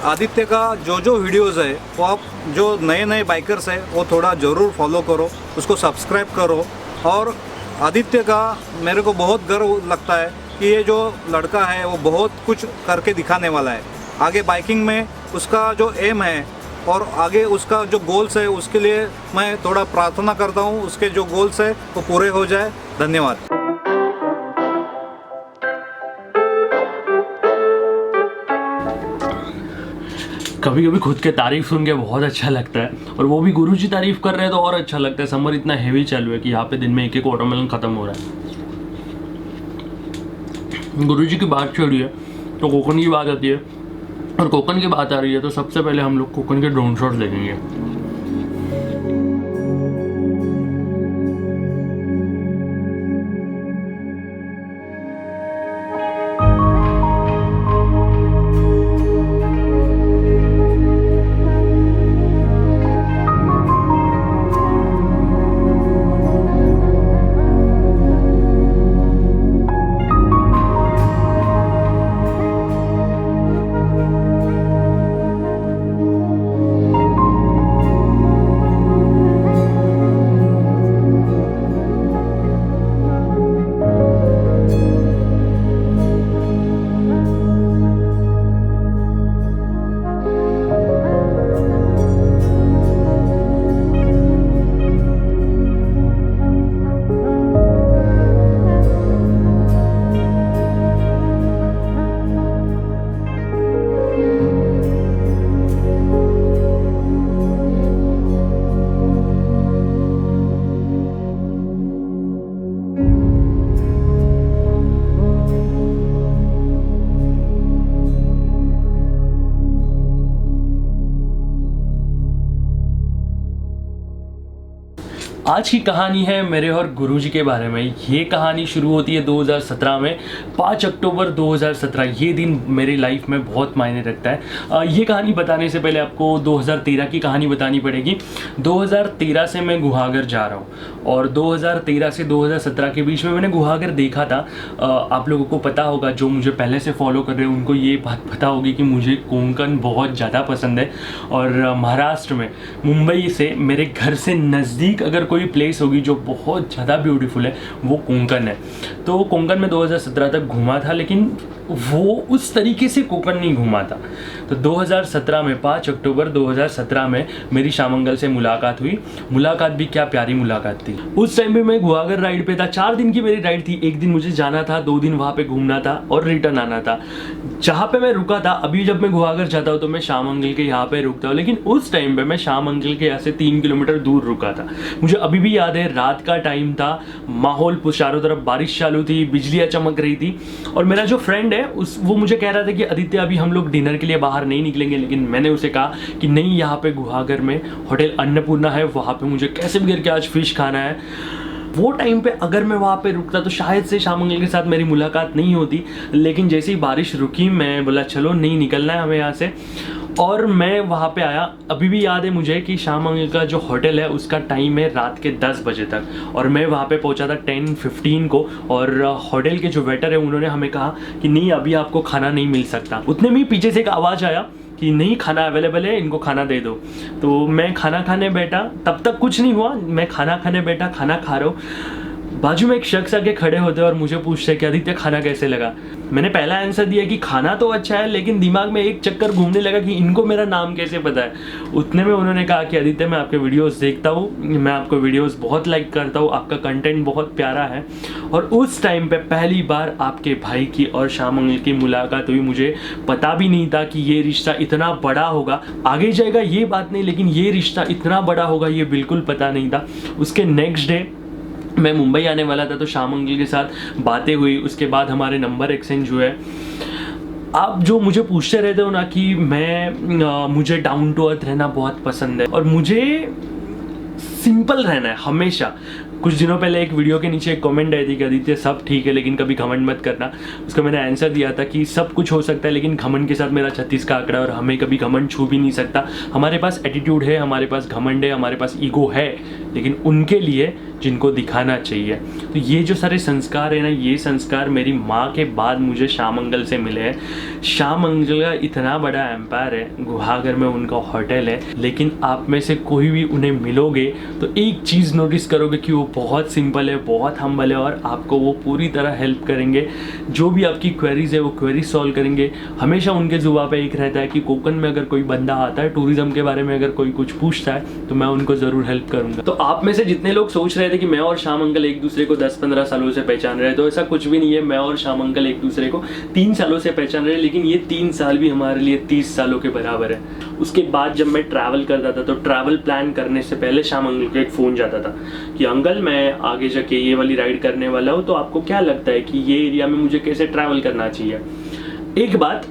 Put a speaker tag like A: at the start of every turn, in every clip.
A: आदित्य का जो वीडियोज़ है वो आप जो नए नए बाइकर्स है वो थोड़ा ज़रूर फॉलो करो, उसको सब्सक्राइब करो। और आदित्य का मेरे को बहुत गर्व लगता है कि ये जो लड़का है वो बहुत कुछ करके दिखाने वाला है। आगे बाइकिंग में उसका जो एम है और आगे उसका जो गोल्स है उसके लिए मैं थोड़ा प्रार्थना करता हूँ, उसके जो गोल्स है वो पूरे हो जाए। धन्यवाद।
B: कभी कभी खुद के तारीफ सुन के बहुत अच्छा लगता है, और वो भी गुरुजी तारीफ कर रहे हैं तो और अच्छा लगता है। समर इतना हेवी चालू है कि यहाँ पे दिन में एक वाटरमेलन खत्म हो रहा है। गुरुजी की बात छोड़िए तो कोकन की बात आती है, और कोकन की बात आ रही है तो सबसे पहले हम लोग कोकन के ड्रोन शॉट्स देखेंगे। आज की कहानी है मेरे और गुरुजी के बारे में। ये कहानी शुरू होती है 2017 में, 5 अक्टूबर 2017। ये दिन मेरी लाइफ में बहुत मायने रखता है। ये कहानी बताने से पहले आपको 2013 की कहानी बतानी पड़ेगी। 2013 से मैं गुहागर जा रहा हूँ, और 2013 से 2017 के बीच में मैंने गुहागर देखा था। आप लोगों को पता होगा, जो मुझे पहले से फॉलो कर रहे हैं उनको ये बात पता होगी कि मुझे कोंकण बहुत ज़्यादा पसंद है। और महाराष्ट्र में मुंबई से मेरे घर से नज़दीक अगर कोई प्लेस होगी जो बहुत ज़्यादा ब्यूटीफुल है वो कोंकण है। तो कोंकण में 2017 तक घूमा था, लेकिन वो उस तरीके से कोंकण नहीं घूमा था। तो 2017 में 5 अक्टूबर 2017 में मेरी शामंगल से मुलाकात हुई। मुलाकात भी क्या प्यारी मुलाकात थी। उस टाइम पे मैं गुहागर राइड पे था। 4 दिन की मेरी राइड थी। 1 दिन मुझे जाना था, 2 दिन वहाँ पे घूमना था और रिटर्न आना था। जहाँ पे मैं रुका था, अभी जब मैं गुहागर जाता हूँ तो मैं शामंगल के यहाँ पे रुकता हूँ, लेकिन उस टाइम पे मैं शामंगल के यहाँ से 3 किलोमीटर दूर रुका था। मुझे अभी भी याद है, रात का टाइम था, माहौल चारों तरफ बारिश चालू थी, बिजलियाँ चमक रही थी। और मेरा जो फ्रेंड है वो मुझे कह रहा था कि आदित्य अभी हम लोग डिनर के लिए बाहर नहीं निकलेंगे, लेकिन मैंने उसे कहा कि नहीं, यहाँ पे गुहागर में होटल अन्नपूर्णा है, वहाँ पे मुझे कैसे भी करके आज फिश खाना है। वो टाइम पे अगर मैं वहाँ पे रुकता तो शायद से शामंगल के साथ मेरी मुलाकात नहीं होती। लेकिन जैसे ही बारिश रुकी, मैं बोला चलो नहीं, निकलना है हमें यहाँ से, और मैं वहाँ पे आया। अभी भी याद है मुझे कि शामंगल का जो होटल है उसका टाइम है रात के 10 बजे तक, और मैं वहाँ पे पहुँचा था 10:15 को। और होटल के जो वेटर है उन्होंने हमें कहा कि नहीं, अभी आपको खाना नहीं मिल सकता। उतने में पीछे से एक आवाज़ आया कि नहीं, खाना अवेलेबल है, इनको खाना दे दो। तो मैं खाना खाने बैठा, तब तक कुछ नहीं हुआ, मैं खाना खाने बैठा, खाना खा रहा हूँ। बाजू में एक शख्स आके खड़े होते और मुझे पूछते कि आदित्य खाना कैसे लगा। मैंने पहला आंसर दिया कि खाना तो अच्छा है, लेकिन दिमाग में एक चक्कर घूमने लगा कि इनको मेरा नाम कैसे पता है। उतने में उन्होंने कहा कि आदित्य, मैं आपके वीडियोस देखता हूँ, मैं आपको वीडियोस बहुत लाइक करता हूँ, आपका कंटेंट बहुत प्यारा है। और उस टाइम पे पहली बार आपके भाई की और शामंगल की मुलाकात हुई। मुझे पता भी नहीं था कि ये रिश्ता इतना बड़ा होगा। आगे जाएगा ये बात नहीं, लेकिन ये रिश्ता इतना बड़ा होगा ये बिल्कुल पता नहीं था। उसके नेक्स्ट डे मैं मुंबई आने वाला था, तो शामंगल के साथ बातें हुई। उसके बाद हमारे नंबर एक्सचेंज हुए। आप जो मुझे पूछते रहते हो ना कि मुझे डाउन टू अर्थ रहना बहुत पसंद है और मुझे सिंपल रहना है हमेशा। कुछ दिनों पहले एक वीडियो के नीचे एक कमेंट आई थी कि आदित्य सब ठीक है लेकिन कभी घमंड मत करना। उसका मैंने आंसर दिया था कि सब कुछ हो सकता है, लेकिन घमंड के साथ मेरा 36 का आंकड़ा है और हमें कभी घमंड छू भी नहीं सकता। हमारे पास एटीट्यूड है, हमारे पास घमंड है, हमारे पास ईगो है, लेकिन उनके लिए जिनको दिखाना चाहिए। तो ये जो सारे संस्कार है ना, ये संस्कार मेरी माँ के बाद मुझे श्याम अंकल से मिले हैं। श्याम अंकल का इतना बड़ा एम्पायर है, गुहागर में उनका होटल है, लेकिन आप में से कोई भी उन्हें मिलोगे तो एक चीज़ नोटिस करोगे कि वो बहुत सिंपल है, बहुत हम्बल है और आपको वो पूरी तरह हेल्प करेंगे। जो भी आपकी क्वेरीज है वो क्वेरीज सॉल्व करेंगे। हमेशा उनके जुबान पे एक रहता है कि कोकन में अगर कोई बंदा आता है, टूरिज्म के बारे में अगर कोई कुछ पूछता है तो मैं उनको ज़रूर हेल्प करूँगा। तो आप में से जितने लोग सोच रहे थे कि मैं और श्याम अंकल एक दूसरे को 10-15 सालों से पहचान रहे हैं, तो ऐसा कुछ भी नहीं है। मैं और श्याम अंकल एक दूसरे को 3 सालों से पहचान रहे हैं, लेकिन ये 3 साल भी हमारे लिए 30 सालों के बराबर है। उसके बाद जब मैं ट्रैवल करता था तो ट्रैवल प्लान करने से पहले श्याम अंकल को एक फ़ोन जाता था कि अंकल मैं आगे जाके ये वाली राइड करने वाला हूँ, तो आपको क्या लगता है कि ये एरिया में मुझे कैसे ट्रैवल करना चाहिए। एक बात,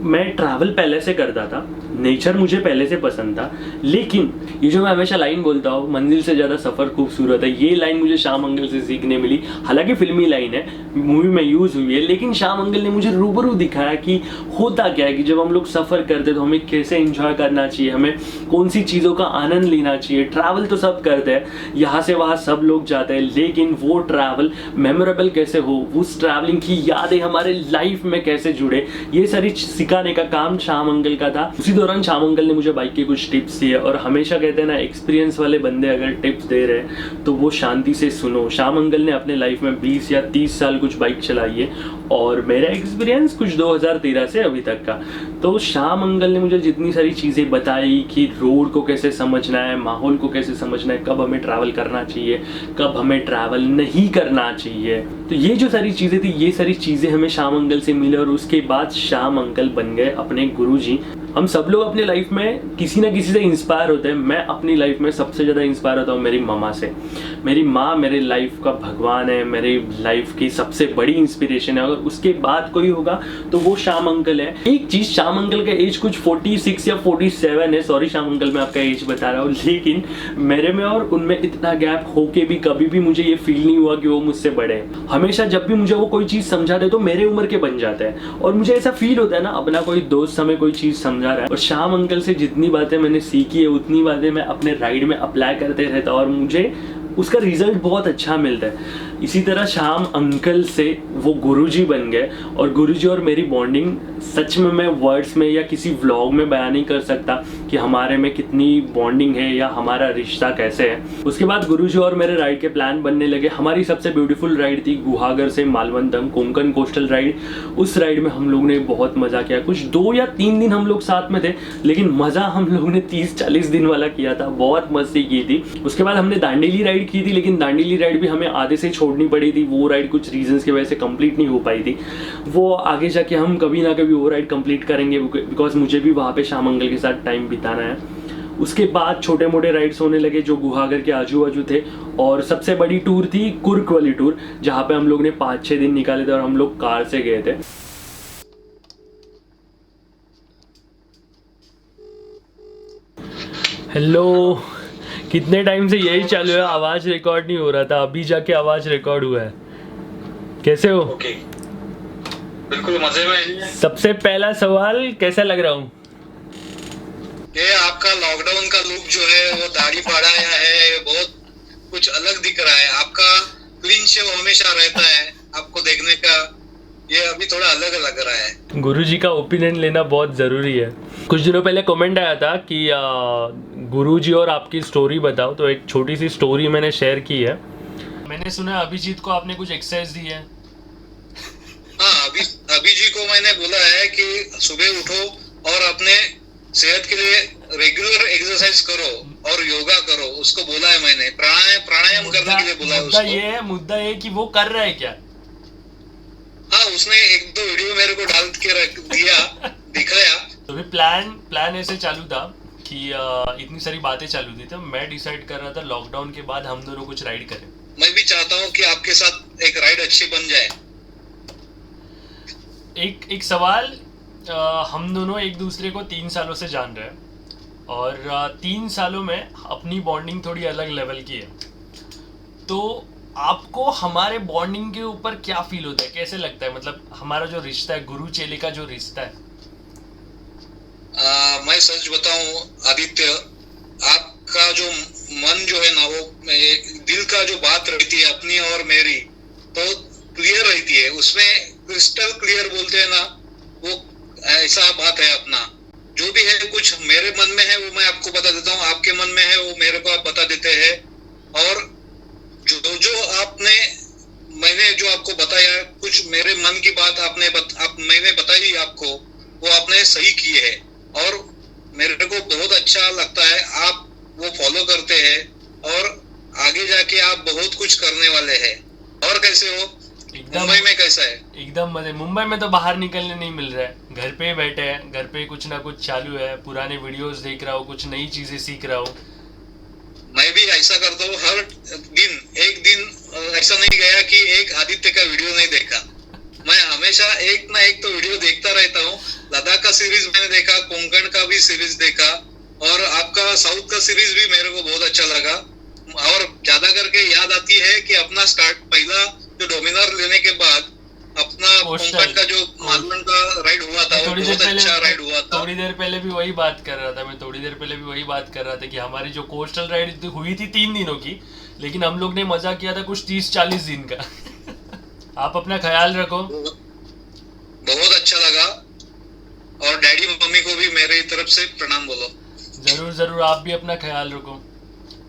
B: मैं ट्रैवल पहले से करता था, नेचर मुझे पहले से पसंद था, लेकिन ये जो मैं हमेशा लाइन बोलता हूँ, मंजिल से ज़्यादा सफ़र खूबसूरत है, ये लाइन मुझे श्याम अंकल से सीखने मिली। हालांकि फिल्मी लाइन है, मूवी में यूज़ हुई है, लेकिन श्याम अंकल ने मुझे रूबरू दिखाया कि होता क्या है कि जब हम लोग सफ़र करते तो हमें कैसे एंजॉय करना चाहिए, हमें कौन सी चीज़ों का आनंद लेना चाहिए। ट्रैवल तो सब करते हैं, यहाँ से वहाँ सब लोग जाते हैं, लेकिन वो ट्रैवल मेमोरेबल कैसे हो, उस ट्रैवलिंग की यादें हमारे लाइफ में कैसे जुड़े, ये सारी सिखाने का काम श्याम अंकल का था। उसी दौरान श्याम अंकल ने मुझे बाइक के कुछ टिप्स दिए और हमेशा कहते हैं ना, एक्सपीरियंस वाले बंदे अगर टिप्स दे रहे हैं तो वो शांति से सुनो। श्याम अंकल ने अपने लाइफ में 20 या 30 साल कुछ बाइक चलाई है और मेरा एक्सपीरियंस कुछ 2013 से अभी तक का। तो श्याम अंकल ने मुझे जितनी सारी चीज़ें बताई कि रोड को कैसे समझना है, माहौल को कैसे समझना है, कब हमें ट्रैवल करना चाहिए, कब हमें ट्रैवल नहीं करना चाहिए, तो ये जो सारी चीज़ें थी, ये सारी चीज़ें हमें श्याम अंकल से मिले और उसके बाद श्याम अंकल बन गए अपने गुरुजी। हम सब लोग अपने लाइफ में किसी ना किसी से इंस्पायर होते हैं। मैं अपनी लाइफ में सबसे ज़्यादा इंस्पायर होता हूँ मेरी मामा से। मेरी माँ मेरे लाइफ का भगवान है, मेरी लाइफ की सबसे बड़ी इंस्पिरेशन है। अगर उसके बाद कोई होगा तो वो श्याम अंकल है। एक चीज़, श्याम अंकल का एज कुछ 46 या 47 है, सॉरी श्याम अंकल मैं आपका एज बता रहा हूँ, लेकिन मेरे में और उनमें इतना गैप हो के भी कभी भी मुझे ये फील नहीं हुआ कि वो मुझसे बड़े हैं। हमेशा जब भी मुझे वो कोई चीज़ समझाते तो मेरे उम्र के बन जाते हैं और मुझे ऐसा फील होता है ना, अपना कोई दोस्त हमें कोई चीज़ समझा रहा है। और श्याम अंकल से जितनी बातें मैंने सीखी है उतनी बातें मैं अपने राइड में अप्लाई करते रहता और मुझे उसका रिजल्ट बहुत अच्छा मिलता है। इसी तरह श्याम अंकल से वो गुरुजी बन गए और गुरुजी और मेरी बॉन्डिंग सच में मैं वर्ड्स में या किसी व्लॉग में बयान नहीं कर सकता कि हमारे में कितनी बॉन्डिंग है या हमारा रिश्ता कैसे है। उसके बाद गुरुजी और मेरे राइड के प्लान बनने लगे। हमारी सबसे ब्यूटीफुल राइड थी गुहागर से मालवंतम कोंकण कोस्टल राइड। उस राइड में हम लोग ने बहुत मज़ा किया। कुछ 2 या 3 दिन हम लोग साथ में थे, लेकिन मज़ा हम लोगों ने 30-40 दिन वाला किया था। बहुत मस्ती की थी। उसके बाद हमने दांडेली राइड की थी, लेकिन दांडेली राइड भी हमें आधे से छोड़नी पड़ी थी। वो राइड कुछ रीजंस की वजह से कंप्लीट नहीं हो पाई थी। वो आगे जाके हम कभी ना कभी वो राइड कंप्लीट करेंगे, बिकॉज मुझे भी वहाँ पे श्याम अंकल के साथ टाइम बिताना है। उसके बाद छोटे मोटे राइड्स होने लगे जो गुहागर के आजू बाजू थे, और सबसे बड़ी टूर थी कुर्क वाली टूर, जहाँ पे हम लोग ने 5-6 दिन निकाले थे और हम लोग कार से गए थे। हेलो, कितने टाइम से यही चालू है, आवाज रिकॉर्ड नहीं हो रहा था, अभी जाके आवाज रिकॉर्ड हुआ है। कैसे हो?
C: ओके, बिल्कुल मजे में।
B: सबसे पहला सवाल, कैसा लग रहा हूँ?
C: ये आपका लॉकडाउन का लुक जो है वो दाढ़ी बढ़ाया है, बहुत कुछ अलग दिख रहा है। आपका क्लीन शेव हमेशा रहता है, आपको देखने का ये अभी थोड़ा अलग लग रहा है।
B: गुरुजी का ओपिनियन लेना बहुत ज़रूरी है। कुछ दिनों पहले कमेंट आया था कि गुरुजी और आपकी स्टोरी बताओ, तो एक छोटी सी स्टोरी मैंने शेयर की है। मैंने सुना अभिजीत को आपने कुछ एक्सरसाइज दी है।
C: हाँ, अभी जी को मैंने बोला है कि सुबह उठो और अपने सेहत के लिए रेगुलर एक्सरसाइज करो और योगा करो, उसको बोला है मैंने। प्राणायाम करने के लिए बोला है उसको।
B: मुद्दा ये कि वो कर रहा है क्या?
C: हाँ, उसने 1-2 वीडियो मेरे को डाल के रख दिया, दिखाया।
B: तो भी प्लान ऐसे चालू था कि इतनी सारी बातें चालू थी, तो मैं डिसाइड कर रहा था लॉकडाउन के बाद हम दोनों कुछ राइड करें।
C: मैं भी चाहता हूँ कि आपके साथ एक राइड अच्छी बन जाए।
B: एक सवाल, हम दोनों एक दूसरे को 3 सालों से जान रहे हैं और 3 सालों में अपनी बॉन्डिंग थोड़ी अलग लेवल की है। तो आपको हमारे बॉन्डिंग के ऊपर क्या फील होता है, कैसे लगता है? मतलब हमारा जो रिश्ता है, गुरु चेले का जो रिश्ता है।
C: मैं सच बताऊं आदित्य, आपका जो मन जो है ना वो दिल का जो बात रहती है अपनी और मेरी, तो क्लियर रहती है उसमें, क्रिस्टल क्लियर बोलते हैं ना, वो ऐसा बात है अपना। जो भी है कुछ मेरे मन में है वो मैं आपको बता देता हूँ, आपके मन में है वो मेरे को आप बता देते हैं। और जो जो मैंने जो आपको बताया, कुछ मेरे मन की बात मैंने बताई आपको, वो आपने सही की है और मेरे को बहुत अच्छा लगता है। आप वो फॉलो करते हैं और आगे जाके आप बहुत कुछ करने वाले हैं। और कैसे हो? मुंबई में कैसा है?
B: एकदम मजे। मुंबई में तो बाहर निकलने नहीं मिल रहा है, घर पे ही बैठे हैं, घर पे कुछ ना कुछ चालू है, पुराने वीडियोस देख रहा हूँ, कुछ नई चीजें सीख रहा हूँ।
C: मैं भी ऐसा करता हूँ हर दिन। एक दिन ऐसा नहीं गया कि एक आदित्य का वीडियो नहीं देखा। मैं हमेशा एक ना एक तो वीडियो देखता रहता हूँ। लद्दाख का सीरीज मैंने देखा, कोंकण का भी सीरीज देखा और आपका साउथ का सीरीज भी मेरे को बहुत अच्छा लगा। और ज्यादा करके याद आती है कि अपना पहला जो डोमिनार लेने के बाद अपना कोंकण का जो मालवण का राइड हुआ था, वो बहुत अच्छा राइड हुआ था।
B: थोड़ी देर पहले भी वही बात कर रहा था कि हमारी जो कोस्टल राइड हुई थी 3 दिनों की, लेकिन हम लोग ने मजा किया था कुछ 30-40 दिन का। आप अपना ख्याल रखो।
C: बहुत अच्छा लगा और डैडी मम्मी को भी मेरी तरफ से प्रणाम बोलो।
B: जरूर आप भी अपना ख्याल रखो।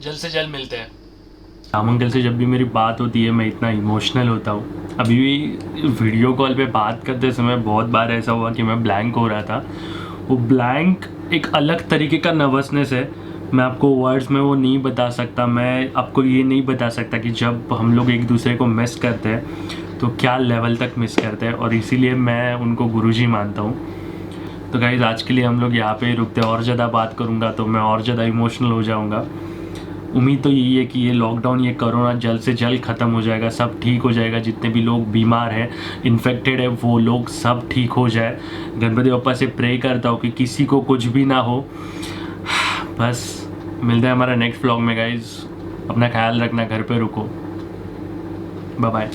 B: जल्द से जल्द मिलते हैं। राम अंकल से जब भी मेरी बात होती है मैं इतना इमोशनल होता हूँ। अभी भी वीडियो कॉल पे बात करते समय बहुत बार ऐसा हुआ कि मैं ब्लैंक हो रहा था। वो ब्लैंक एक अलग तरीके का नर्वसनेस है, मैं आपको वर्ड्स में वो नहीं बता सकता। मैं आपको ये नहीं बता सकता कि जब हम लोग एक दूसरे को मिस करते हैं तो क्या लेवल तक मिस करते हैं, और इसीलिए मैं उनको गुरुजी मानता हूँ। तो गाइस आज के लिए हम लोग यहाँ पे ही रुकते हैं। और ज़्यादा बात करूँगा तो मैं और ज़्यादा इमोशनल हो जाऊँगा। उम्मीद तो यही है कि ये लॉकडाउन, ये कोरोना जल्द से जल्द ख़त्म हो जाएगा, सब ठीक हो जाएगा। जितने भी लोग बीमार हैं, इन्फेक्टेड है, वो लोग सब ठीक हो जाए। गणपति बप्पा से प्रे करता हूँ कि किसी को कुछ भी ना हो। बस मिलते हैं हमारा नेक्स्ट व्लॉग में गाइज। अपना ख्याल रखना, घर पे रुको। Bye bye.